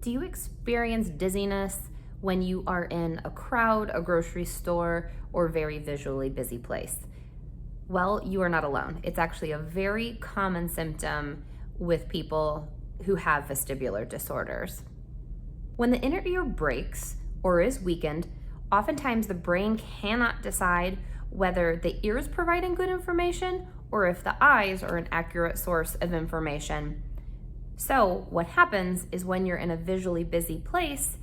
Do you experience dizziness when you are in a crowd, a grocery store, or very visually busy place? Well, you are not alone. It's actually a very common symptom with people who have vestibular disorders. When the inner ear breaks or is weakened, oftentimes the brain cannot decide whether the ear is providing good information or if the eyes are an accurate source of information. So what happens is when you're in a visually busy place,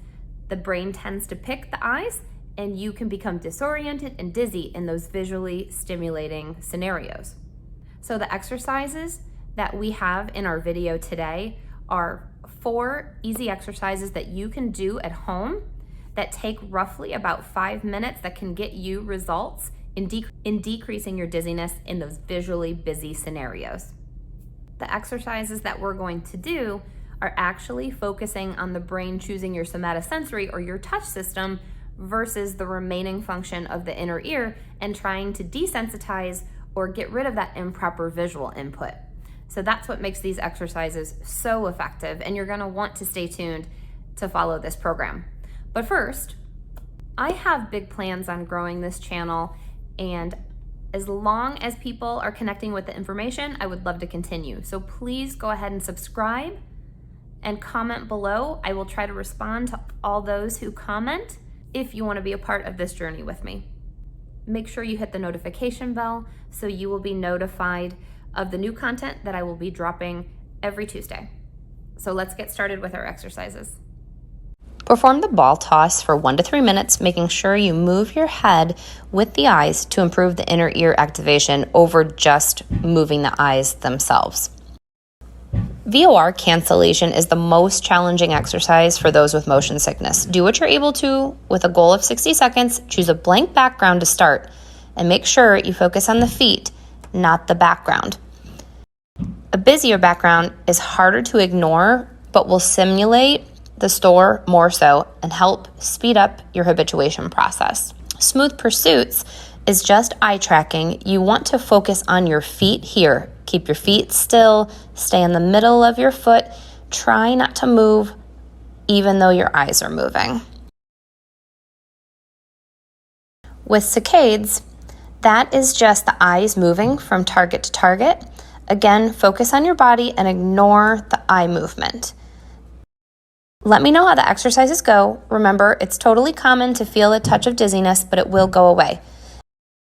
the brain tends to pick the eyes and you can become disoriented and dizzy in those visually stimulating scenarios. So the exercises that we have in our video today are 4 easy exercises that you can do at home that take roughly about 5 minutes that can get you results in decreasing your dizziness in those visually busy scenarios. The exercises that we're going to do are actually focusing on the brain choosing your somatosensory or your touch system versus the remaining function of the inner ear and trying to desensitize or get rid of that improper visual input. So that's what makes these exercises so effective, and you're gonna want to stay tuned to follow this program. But first, I have big plans on growing this channel, and as long as people are connecting with the information, I would love to continue. So please go ahead and subscribe and comment below. I will try to respond to all those who comment if you want to be a part of this journey with me. Make sure you hit the notification bell so you will be notified of the new content that I will be dropping every Tuesday. So let's get started with our exercises. Perform the ball toss for 1 to 3 minutes, making sure you move your head with the eyes to improve the inner ear activation over just moving the eyes themselves. VOR cancellation is the most challenging exercise for those with motion sickness. Do what you're able to with a goal of 60 seconds. Choose a blank background to start and make sure you focus on the feet, not the background. A busier background is harder to ignore, but will simulate the store more so and help speed up your habituation process. Smooth pursuits is just eye tracking. You want to focus on your feet here. Keep your feet still, stay in the middle of your foot. Try not to move even though your eyes are moving. With saccades, that is just the eyes moving from target to target. Again, focus on your body and ignore the eye movement. Let me know how the exercises go. Remember, it's totally common to feel a touch of dizziness, but it will go away.